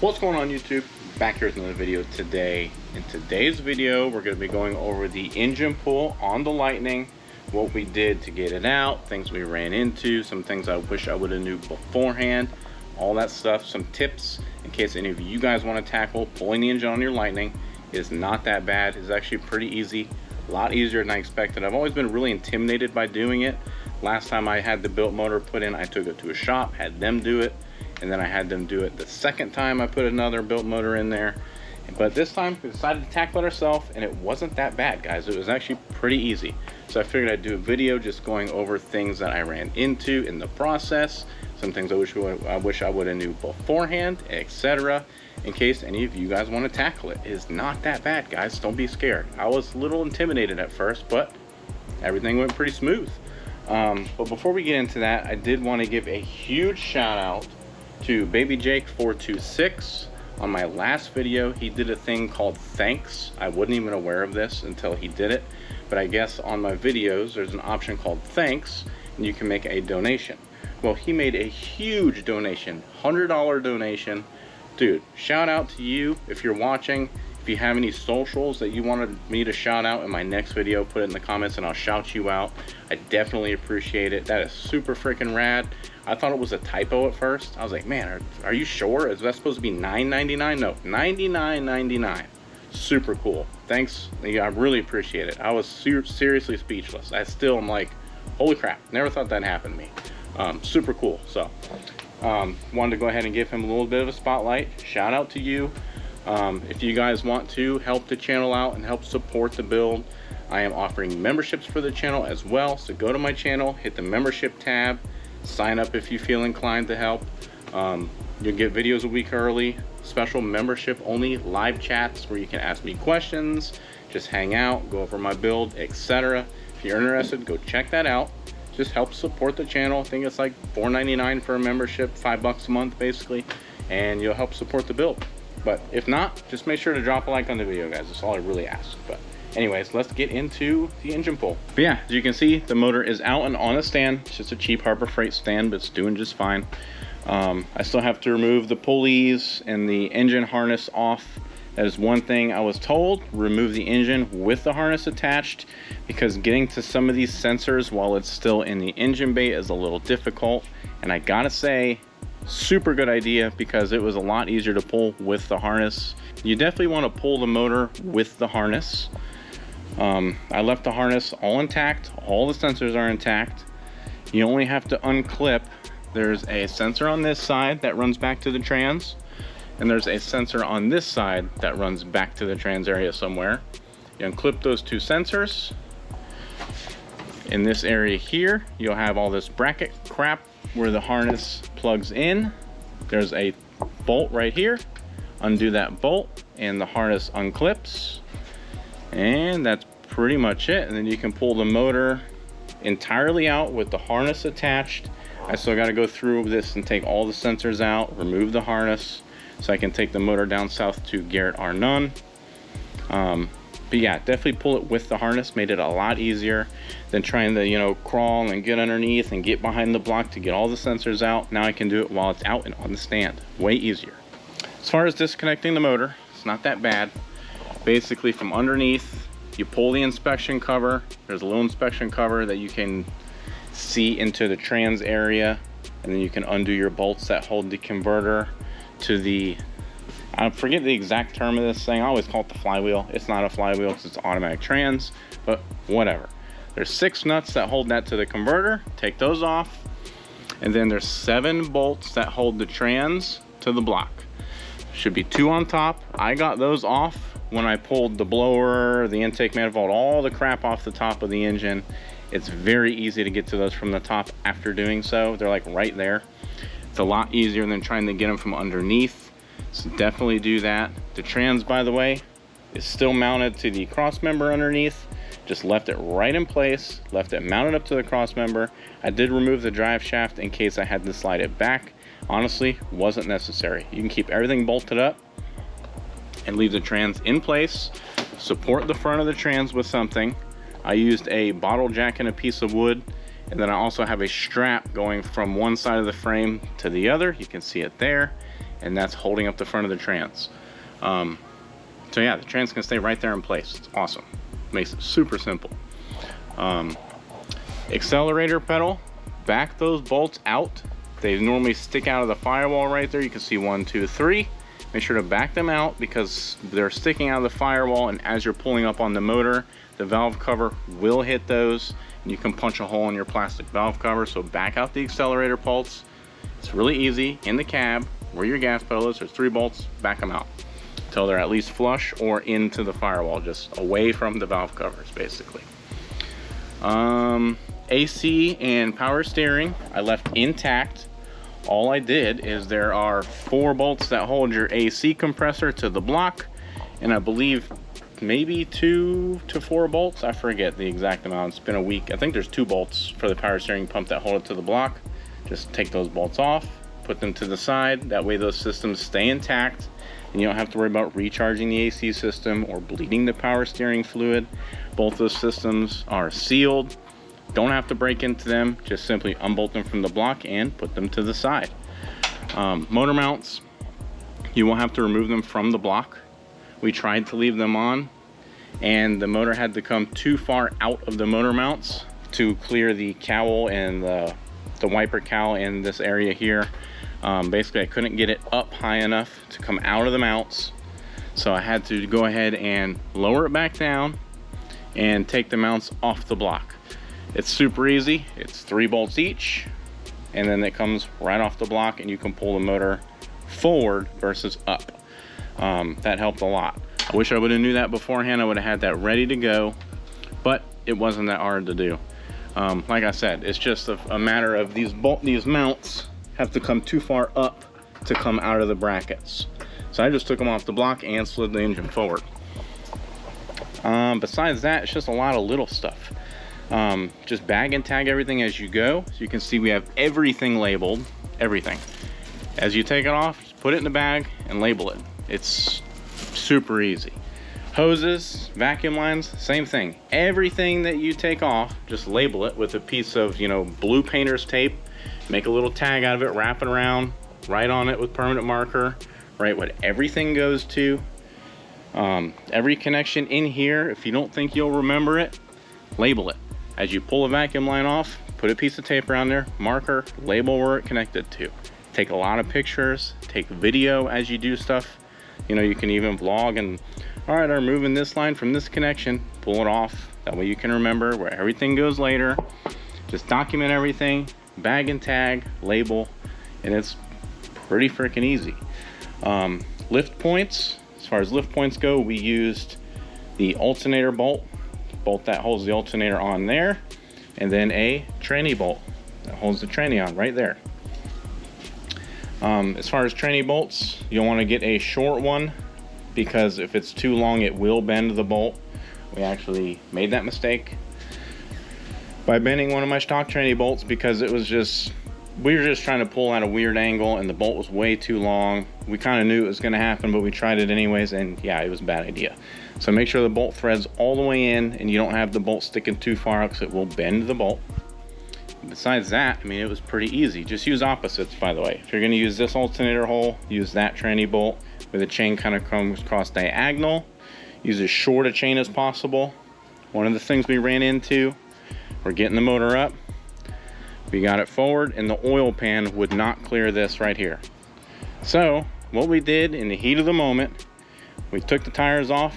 What's going on, YouTube? Back here with another video today. In today's video, we're going to be going over the engine pull on the Lightning, what we did to get it out, things we ran into, some things I wish I would have knew beforehand, all that stuff, some tips in case any of you guys want to tackle pulling the engine on your Lightning. It is not that bad. It's actually pretty easy, a lot easier than I expected. I've always been really intimidated by doing it. Last time I had the built motor put in, I took it to a shop, had them do it, and then I had them do it the second time I put another built motor in there. But this time we decided to tackle it ourselves, and it wasn't that bad, guys. It was actually pretty easy. So I figured I'd do a video just going over things that I ran into in the process, some things I wish I would have knew beforehand, etc. in case any of you guys want to tackle it. It is not that bad, guys. Don't be scared. I was a little intimidated at first, but everything went pretty smooth. But before we get into that, I did want to give a huge shout out to Baby Jake 426. On my last video, he did a thing called thanks. I wasn't even aware of this until he did it, but I guess on my videos there's an option called thanks, and you can make a donation. Well, he made a huge donation, $100 donation. Dude, shout out to you if you're watching. If you have any socials that you wanted me to shout out in my next video, put it in the comments and I'll shout you out. I definitely appreciate it. That is super freaking rad. I thought it was a typo at first. I was like, man, are you sure? Is that supposed to be $9.99? No, $99.99. Super cool. Thanks. Yeah, I really appreciate it. I was seriously speechless. I still am like, holy crap, never thought that happened to me. Super cool. So wanted to go ahead and give him a little bit of a spotlight. Shout out to you. If you guys want to help the channel out and help support the build, I am offering memberships for the channel as well. So go to my channel, hit the membership tab, sign up if you feel inclined to help. You'll get videos a week early, special membership only live chats where you can ask me questions, just hang out, go over my build, etc. If you're interested, go check that out. Just help support the channel. I think it's like $4.99 for a membership, $5 a month basically, and you'll help support the build. But if not, just make sure to drop a like on the video, guys. That's all I really ask. But anyways, let's get into the engine pull. But yeah, as you can see, the motor is out and on a stand. It's just a cheap Harbor Freight stand, but it's doing just fine. I still have to remove the pulleys and the engine harness off. That is one thing I was told. Remove the engine with the harness attached, because getting to some of these sensors while it's still in the engine bay is a little difficult. And I gotta say, super good idea, because it was a lot easier to pull with the harness. You definitely want to pull the motor with the harness. I left the harness all intact. All the sensors are intact. You only have to unclip. There's a sensor on this side that runs back to the trans, and there's a sensor on this side that runs back to the trans area somewhere. You unclip those two sensors. In this area here, you'll have all this bracket crap where the harness plugs in. There's a bolt right here. Undo that bolt and the harness unclips, and that's pretty much it. And then you can pull the motor entirely out with the harness attached. I still got to go through this and take all the sensors out, remove the harness, so I can take the motor down south to Garrett R. Nunn. But yeah, definitely pull it with the harness. Made it a lot easier than trying to, you know, crawl and get underneath and get behind the block to get all the sensors out. Now I can do it while it's out and on the stand. Way easier. As far as disconnecting the motor, it's not that bad. Basically, from underneath, you pull the inspection cover. There's a little inspection cover that you can see into the trans area, and then you can undo your bolts that hold the converter to the, I forget the exact term of this thing. I always call it the flywheel. It's not a flywheel because it's automatic trans, but whatever. There's 6 nuts that hold that to the converter. Take those off. And then there's 7 bolts that hold the trans to the block. Should be 2 on top. I got those off when I pulled the blower, the intake manifold, all the crap off the top of the engine. It's very easy to get to those from the top after doing so. They're like right there. It's a lot easier than trying to get them from underneath. So definitely do that. The trans, by the way, is still mounted to the cross member underneath. Just left it right in place, left it mounted up to the cross member. I did remove the drive shaft in case I had to slide it back. Honestly, wasn't necessary. You can keep everything bolted up and leave the trans in place. Support the front of the trans with something. I used a bottle jack and a piece of wood, and then I also have a strap going from one side of the frame to the other. You can see it there. and that's holding up the front of the trans. So yeah, the trans can stay right there in place. It's awesome. Makes it super simple. Accelerator pedal, back those bolts out. They normally stick out of the firewall right there. You can see 1, 2, 3. Make sure to back them out because they're sticking out of the firewall, and as you're pulling up on the motor, the valve cover will hit those, and you can punch a hole in your plastic valve cover. So back out the accelerator bolts. It's really easy. In the cab where your gas pedal is, there's 3 bolts. Back them out until they're at least flush or into the firewall, just away from the valve covers basically. AC and power steering I left intact. All I did is there are 4 bolts that hold your AC compressor to the block, and I believe maybe 2 to 4 bolts, I forget the exact amount, it's been a week. I think there's 2 bolts for the power steering pump that hold it to the block. Just take those bolts off, put them to the side, that way those systems stay intact and you don't have to worry about recharging the AC system or bleeding the power steering fluid. Both those systems are sealed. Don't have to break into them, just simply unbolt them from the block and put them to the side. Motor mounts, you won't have to remove them from the block. We tried to leave them on, and the motor had to come too far out of the motor mounts to clear the cowl and the wiper cowl in this area here. Basically I couldn't get it up high enough to come out of the mounts, so I had to go ahead and lower it back down and take the mounts off the block. It's super easy. It's 3 bolts each, and then it comes right off the block, and you can pull the motor forward versus up. That helped a lot. I wish I would have knew that beforehand. I would have had that ready to go, but it wasn't that hard to do. Like I said, it's just a matter of these mounts have to come too far up to come out of the brackets. So I just took them off the block and slid the engine forward. Besides that, it's just a lot of little stuff. Just bag and tag everything as you go. So you can see we have everything labeled, everything. As you take it off, just put it in the bag and label it. It's super easy. Hoses, vacuum lines, same thing. Everything that you take off, just label it with a piece of, blue painter's tape. Make a little tag out of it, wrap it around, write on it with permanent marker, write what everything goes to. Every connection in here, if you don't think you'll remember it, label it. As you pull a vacuum line off, put a piece of tape around there, marker, label where it connected to. Take a lot of pictures, take video as you do stuff. You can even vlog and, all right, I'm moving this line from this connection, pull it off. That way you can remember where everything goes later. Just document everything, bag and tag, label, and it's pretty freaking easy. Lift points, as far as lift points go, we used the alternator bolt that holds the alternator on there, and then a tranny bolt that holds the tranny on right there. As far as tranny bolts, you'll want to get a short one because if it's too long it will bend the bolt. We actually made that mistake by bending one of my stock tranny bolts because we were just trying to pull at a weird angle and the bolt was way too long. We kind of knew it was going to happen, but we tried it anyways, and yeah, it was a bad idea. So make sure the bolt threads all the way in and you don't have the bolt sticking too far out because it will bend the bolt. Besides that, it was pretty easy. Just use opposites, by the way. If you're going to use this alternator hole, use that tranny bolt where the chain kind of comes across diagonal. Use as short a chain as possible. One of the things we ran into, we're getting the motor up. We got it forward and the oil pan would not clear this right here. So what we did in the heat of the moment, we took the tires off,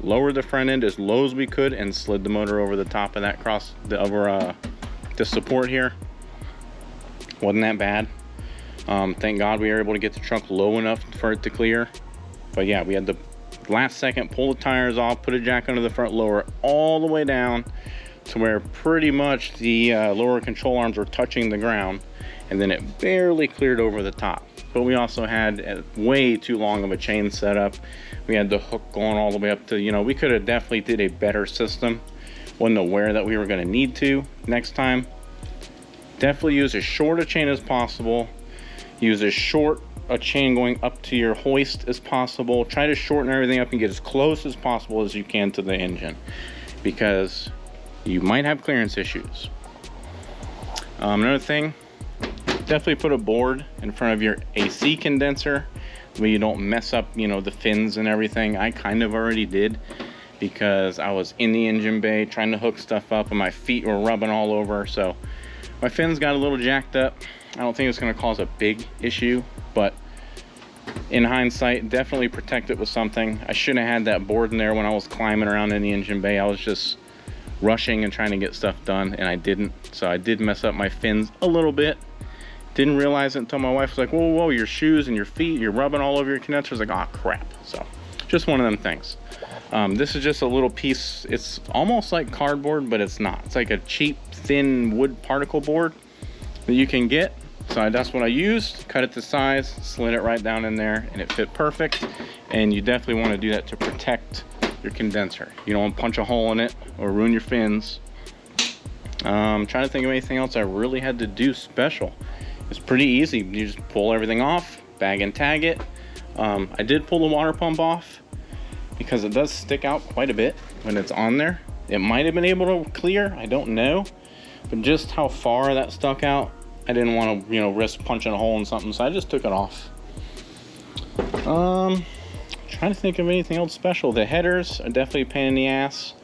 lowered the front end as low as we could, and slid the motor over the top of that the support here. Wasn't that bad. Thank God we were able to get the truck low enough for it to clear. But yeah, we had the last second pull the tires off, put a jack under the front, lower it all the way down to where pretty much the lower control arms were touching the ground, and then it barely cleared over the top. But we also had way too long of a chain setup. We had the hook going all the way up to, we could have definitely did a better system. Wasn't aware that we were going to need to next time. Definitely use as short a chain as possible. Use as short a chain going up to your hoist as possible. Try to shorten everything up and get as close as possible as you can to the engine, because you might have clearance issues. Another thing, definitely put a board in front of your AC condenser where you don't mess up, you know, the fins and everything. I kind of already did, because I was in the engine bay trying to hook stuff up and my feet were rubbing all over, so my fins got a little jacked up. I don't think it's going to cause a big issue, but in hindsight, definitely protect it with something. I shouldn't have had that board in there when I was climbing around in the engine bay. I was just rushing and trying to get stuff done, and I didn't. So I did mess up my fins a little bit. Didn't realize it until my wife was like, whoa, whoa, your shoes and your feet, you're rubbing all over your condensers. Like, oh crap. So just one of them things. This is just a little piece. It's almost like cardboard, but it's not. It's like a cheap, thin wood particle board that you can get. So that's what I used. Cut it to size, slid it right down in there, and it fit perfect. And you definitely want to do that to protect your condenser. You don't want to punch a hole in it or ruin your fins. I'm trying to think of anything else I really had to do special. It's pretty easy. You just pull everything off, bag and tag it. I did pull the water pump off because it does stick out quite a bit when it's on there. It might have been able to clear, I don't know. But just how far that stuck out, I didn't want to, you know, risk punching a hole in something, so I just took it off. Trying to think of anything else special. The headers are definitely a pain in the ass.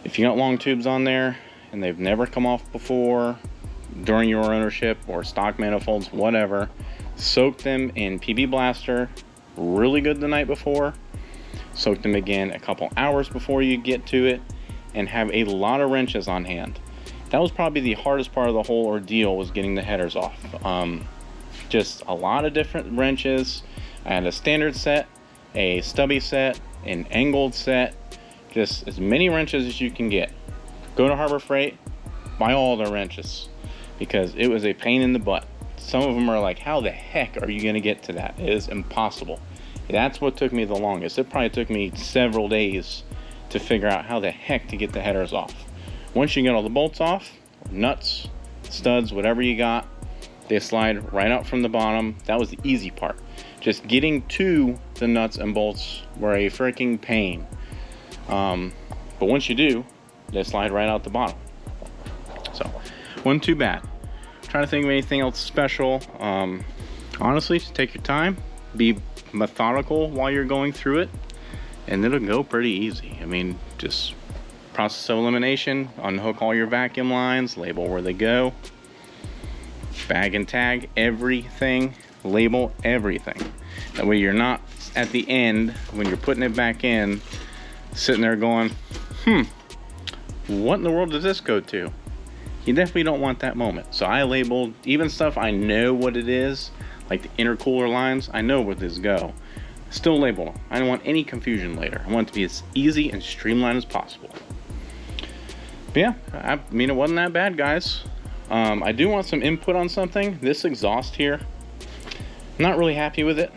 If you got long tubes on there and they've never come off before during your ownership, or stock manifolds, whatever, soak them in PB Blaster really good the night before. Soak them again a couple hours before you get to it, and have a lot of wrenches on hand. That was probably the hardest part of the whole ordeal, was getting the headers off. Just a lot of different wrenches. I had a standard set, a stubby set, an angled set, just as many wrenches as you can get. Go to Harbor Freight, buy all the wrenches, because it was a pain in the butt. Some of them are like, how the heck are you going to get to that? It is impossible. That's what took me the longest. It probably took me several days to figure out how the heck to get the headers off. Once you get all the bolts off, nuts, studs, whatever you got, they slide right out from the bottom. That was the easy part. Just getting to the nuts and bolts were a freaking pain. But once you do, they slide right out the bottom. So, wasn't too bad. Trying to think of anything else special. Honestly, just take your time. Be methodical while you're going through it, and it'll go pretty easy. I mean, just process of elimination, unhook all your vacuum lines, label where they go, bag and tag everything, label everything. That way you're not at the end, when you're putting it back in, sitting there going, what in the world does this go to? You definitely don't want that moment. So I labeled even stuff I know what it is, like the intercooler lines, I know where this go. Still label them. I don't want any confusion later. I want it to be as easy and streamlined as possible. But yeah, I mean, it wasn't that bad, guys. I do want some input on something. This exhaust here, I'm not really happy with it.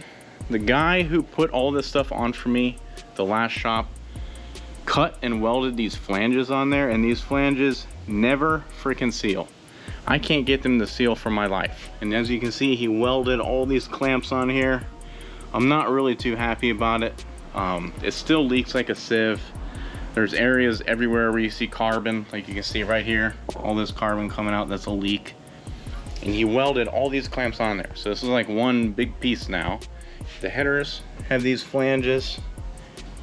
The guy who put all this stuff on for me, the last shop, cut and welded these flanges on there, and these flanges never freaking seal. I can't get them to seal for my life. And as you can see, he welded all these clamps on here. I'm not really too happy about it. It still leaks like a sieve. There's areas everywhere where you see carbon, like you can see right here, all this carbon coming out, that's a leak. And he welded all these clamps on there. So this is like one big piece now. The headers have these flanges.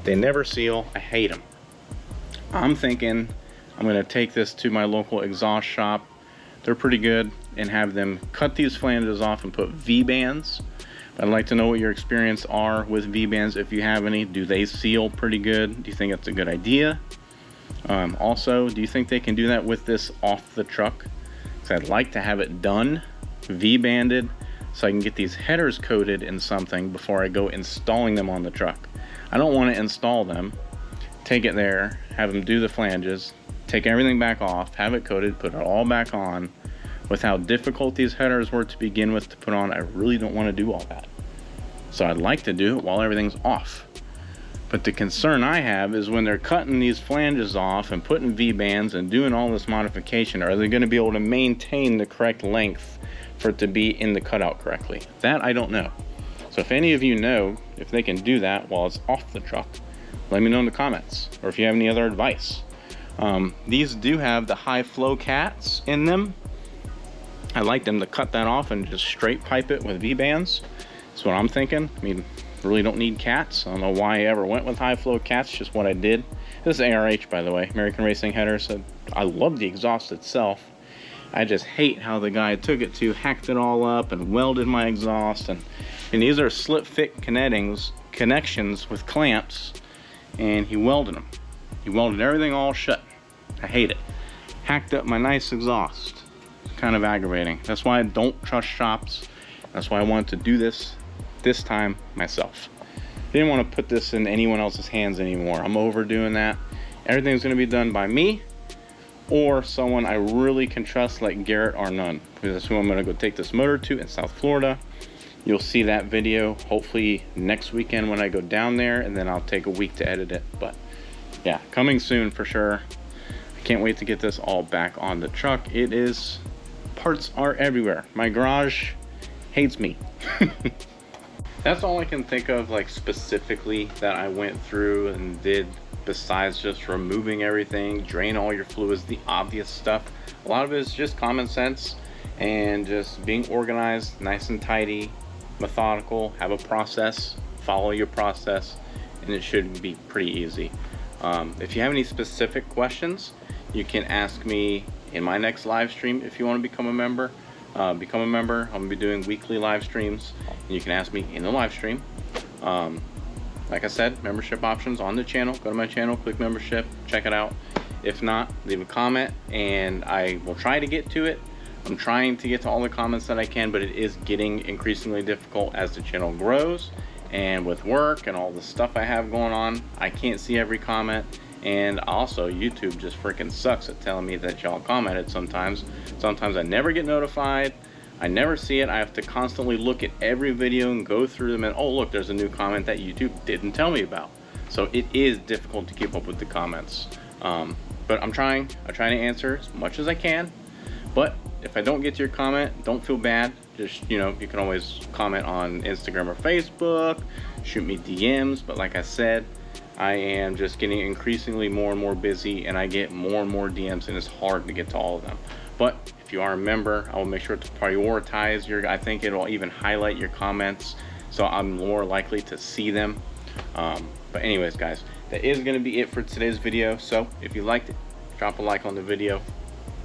They never seal. I hate them. I'm thinking I'm gonna take this to my local exhaust shop. They're pretty good, and have them cut these flanges off and put V-bands. I'd like to know what your experience are with V-bands, if you have any. Do they seal pretty good? Do you think that's a good idea? Also, do you think they can do that with this off the truck? Because I'd like to have it done, V-banded, so I can get these headers coated in something before I go installing them on the truck. I don't want to install them, take it there, have them do the flanges, take everything back off, have it coated, put it all back on. With how difficult these headers were to begin with to put on, I really don't want to do all that. So I'd like to do it while everything's off. But the concern I have is when they're cutting these flanges off and putting V-bands and doing all this modification, are they going to be able to maintain the correct length for it to be in the cutout correctly? That I don't know. So if any of you know if they can do that while it's off the truck, let me know in the comments, or if you have any other advice. These do have the high flow cats in them. I like them to cut that off and just straight pipe it with V-bands. That's what I'm thinking. I mean, really don't need cats. I don't know why I ever went with high flow cats, just what I did. This is ARH, by the way, American Racing Headers. So I love the exhaust itself. I just hate how the guy took it to, hacked it all up and welded my exhaust. And these are slip fit connections with clamps, and he welded them. He welded everything all shut. I hate it. Hacked up my nice exhaust. It's kind of aggravating. That's why I don't trust shops. That's why I wanted to do this time myself. Didn't want to put this in anyone else's hands anymore. I'm overdoing that. Everything's going to be done by me or someone I really can trust, like Garrett or none, because that's who I'm going to go take this motor to in South Florida. You'll see that video hopefully next weekend when I go down there, and then I'll take a week to edit it. But yeah, coming soon for sure. I can't wait to get this all back on the truck. It is, parts are everywhere. My garage hates me. That's all I can think of, like, specifically that I went through and did, besides just removing everything, drain all your fluids, the obvious stuff. A lot of it is just common sense and just being organized, nice and tidy, methodical, have a process, follow your process, and it should be pretty easy. If you have any specific questions, you can ask me in my next live stream. If you want to become a member, I'm gonna be doing weekly live streams, and you can ask me in the live stream. Like I said, membership options on the channel. Go to my channel, click membership, check it out. If not, leave a comment and I will try to get to it. I'm trying to get to all the comments that I can, but it is getting increasingly difficult as the channel grows, and with work and all the stuff I have going on, I can't see every comment. And also, YouTube just freaking sucks at telling me that y'all commented sometimes. Sometimes I never get notified. I never see it. I have to constantly look at every video and go through them and, oh look, there's a new comment that YouTube didn't tell me about. So it is difficult to keep up with the comments. But I'm trying. I try to answer as much as I can. But if I don't get to your comment, don't feel bad. Just, you know, you can always comment on Instagram or Facebook, shoot me DMs. But like I said, I am just getting increasingly more and more busy, and I get more and more DMs, and it's hard to get to all of them. But if you are a member, I will make sure to prioritize your, I think it'll even highlight your comments, so I'm more likely to see them. But anyways, guys, that is going to be it for today's video. So if you liked it, drop a like on the video,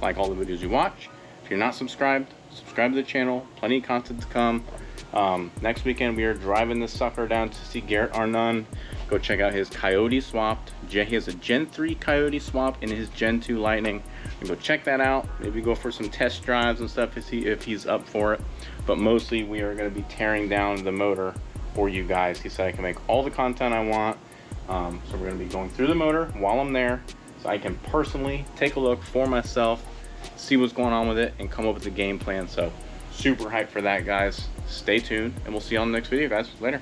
like all the videos you watch. If you're not subscribed, subscribe to the channel. Plenty of content to come. Next weekend we are driving this sucker down to see Garrett Arnone. Go check out his Coyote swapped. He has a Gen 3 Coyote swap in his Gen 2 Lightning. And go check that out. Maybe go for some test drives and stuff if he's up for it. But mostly we are going to be tearing down the motor for you guys. He said I can make all the content I want. So we're going to be going through the motor while I'm there, so I can personally take a look for myself, see what's going on with it, and come up with a game plan. So super hyped for that, guys. Stay tuned, and we'll see you on the next video, guys. Later.